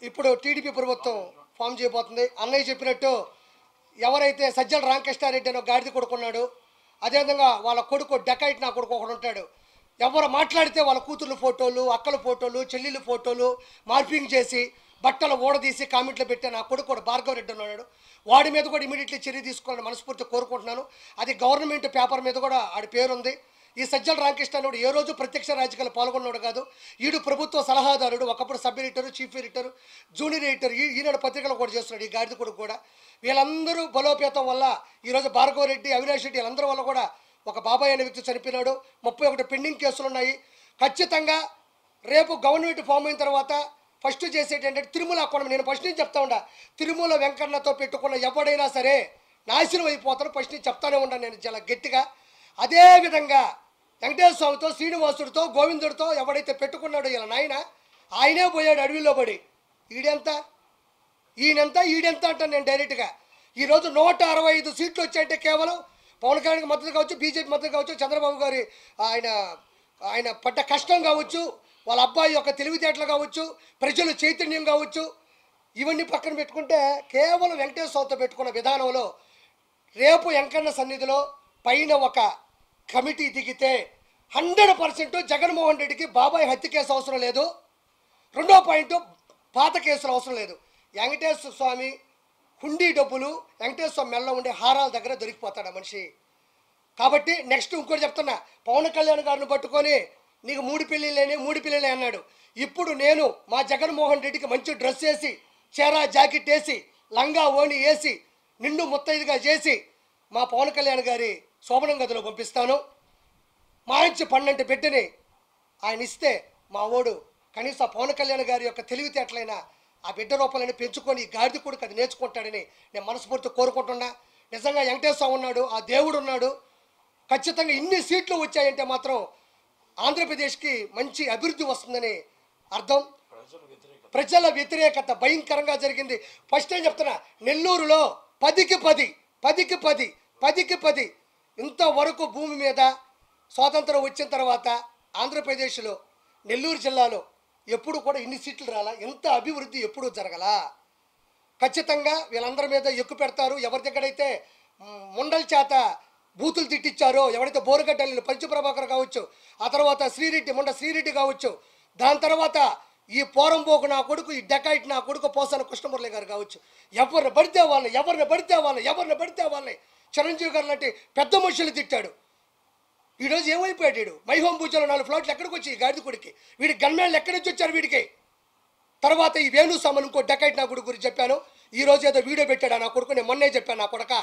ఇప్పుడు టీడీపీ ప్రభుత్వం ఫామ్ చేయబోతుంది. అన్నయ్య చెప్పినట్టు ఎవరైతే సజ్జల రామకృష్ణారెడ్డి అని గాడిద కొడుకున్నాడు, అదేవిధంగా వాళ్ళ కొడుకు డెకైట్ నా కొడుకు ఒకడు ఉంటాడు. ఎవరు మాట్లాడితే వాళ్ళ కూతుర్ల ఫోటోలు, అక్కల ఫోటోలు, చెల్లెళ్ళ ఫోటోలు మార్పింగ్ చేసి బట్టలు ఓడదీసి కామెంట్లు పెట్టే నా కొడుకు కూడా భార్గవ రెడ్డి ఉన్నాడు. వాడి మీద కూడా ఇమీడియట్లీ చర్య తీసుకోవాలని మనస్ఫూర్తి కోరుకుంటున్నాను. అది గవర్నమెంట్ పేపర్ మీద కూడా ఆడి పేరుంది. ఈ సజ్జల రామకృష్ణారెడ్డి ఏ రోజు ప్రత్యక్ష రాజకీయాలు పాల్గొన్నాడు కాదు. ఈడు ప్రభుత్వ సలహాదారుడు, ఒకప్పుడు sub editor, chief editor, junior editor, Eenadu పత్రికలు కూడా చేస్తున్నాడు ఈ గాడిద కొడుకు కూడా. వీళ్ళందరూ బలోపేతం వల్ల ఈరోజు భార్గవ రెడ్డి, అవినాష్ రెడ్డి వీళ్ళందరి వల్ల కూడా ఒక బాబాయ్ అనే వ్యక్తి చనిపోయినాడు. 31 పెండింగ్ కేసులు ఉన్నాయి. ఖచ్చితంగా రేపు గవర్నమెంట్ ఫామ్ అయిన తర్వాత ఫస్ట్ చేసేటి ఏంటంటే తిరుమల అకౌంట్. నేను ఫస్ట్ నుంచి చెప్తా ఉండా, తిరుమల వెంకన్నతో పెట్టుకున్న ఎవడైనా సరే నాశనం అయిపోతారు. ఫస్ట్ నుంచి చెప్తానే ఉన్నాను నేను చాలా గట్టిగా. అదేవిధంగా వెంకటేశ్వర స్వామితో, శ్రీనివాసుడితో, గోవిందుడితో ఎవడైతే పెట్టుకున్నాడో ఇలా నాయన, ఆయనే పోయాడు అడవిలో పడి. ఈడెంత అంటాను నేను డైరెక్ట్గా. ఈరోజు 165 సీట్లు వచ్చాయంటే కేవలం పవన్ కళ్యాణ్కి మద్దతు కావచ్చు, బీజేపీ మద్దతు కావచ్చు, చంద్రబాబు గారి ఆయన పడ్డ కష్టం కావచ్చు, వాళ్ళ అబ్బాయి యొక్క తెలివితేటలు కావచ్చు, ప్రజలు చైతన్యం కావచ్చు, ఇవన్నీ పక్కన పెట్టుకుంటే కేవలం వెంకటేశ్వర స్వామితో పెట్టుకున్న విధానంలో రేపు వెంకన్న సన్నిధిలో పైన ఒక కమిటీ దిగితే 100% జగన్మోహన్ రెడ్డికి బాబాయ్ హత్య కేసు అవసరం లేదు. రెండో పాయింట్, పాత కేసులు అవసరం లేదు. వెంకటేశ్వర స్వామి హుండీ డబ్బులు వెంకటేశ్వర స్వామి మెల్ల ఉండే హారాల దగ్గర దొరికిపోతాడు ఆ మనిషి. కాబట్టి నెక్స్ట్ ఇంకోటి చెప్తున్నా, పవన్ కళ్యాణ్ గారిని పట్టుకొని నీకు 3 పెళ్ళిళ్ళే అన్నాడు. ఇప్పుడు నేను మా జగన్మోహన్ రెడ్డికి మంచి డ్రెస్ వేసి, చీర జాకెట్ వేసి, లంగా ఓణి వేసి, నిండు ముత్తైదుగా చేసి మా పవన్ కళ్యాణ్ గారి శోభనం గదిలో పంపిస్తాను. మంచి పన్నెండు బిడ్డని ఆయన ఇస్తే మా ఓడు కనీసం పవన్ కళ్యాణ్ గారి యొక్క తెలివితేటలైన ఆ బిడ్డ రూపాలని పెంచుకొని ఈ గాడిద కొడుకు అది నేర్చుకుంటాడని నేను మనస్ఫూర్తి కోరుకుంటున్నా. నిజంగా వెంకటేశ్వర స్వామి ఉన్నాడు, ఆ దేవుడు ఉన్నాడు. ఖచ్చితంగా ఇన్ని సీట్లు వచ్చాయంటే మాత్రం ఆంధ్రప్రదేశ్కి మంచి అభివృద్ధి వస్తుందని అర్థం. ప్రజల వ్యతిరేకత భయంకరంగా జరిగింది. ఫస్ట్ ఏం చెప్తున్నా, నెల్లూరులో 10కి 10 ఇంతవరకు భూమి మీద స్వాతంత్రం వచ్చిన తర్వాత ఆంధ్రప్రదేశ్లో నెల్లూరు జిల్లాలో ఎప్పుడు కూడా ఇన్ని సీట్లు రాలా, ఇంత అభివృద్ధి ఎప్పుడూ జరగలా. ఖచ్చితంగా వీళ్ళందరి మీద ఎక్కువ పెడతారు. ఎవరి దగ్గరైతే ముండల చేత బూతులు తిట్టించారో, ఎవరైతే బోరుగడ్డలు పంచప్రభాకర్ కావచ్చు, ఆ తర్వాత శ్రీరెడ్డి కావచ్చు, దాని తర్వాత ఈ పోరంబోకు నా కొడుకు, ఈ డెకాయిట్ నా కొడుకు పోసాన కృష్ణమురళి గారు కావచ్చు, ఎవరిని పడితే వాళ్ళని చిరంజీవి గారు లాంటి పెద్ద మనుషులు తిట్టాడు. ఈరోజు ఏమైపోయాడు వీడు? మైహోం పూజలో 4 ఫ్లాట్లు ఎక్కడికి వచ్చి ఈ గాడిద కొడుకి, వీడి గన్మేళ్ళు ఎక్కడి నుంచి వచ్చారు వీడికి? తర్వాత ఈ వేణు సామన్ ఇంకో డెకాయిట్ నా కొడుకు గురించి చెప్పాను. ఈరోజు ఏదో వీడియో పెట్టాడు నా కొడుకు. నేను మొన్నే చెప్పాను, నా కొడుక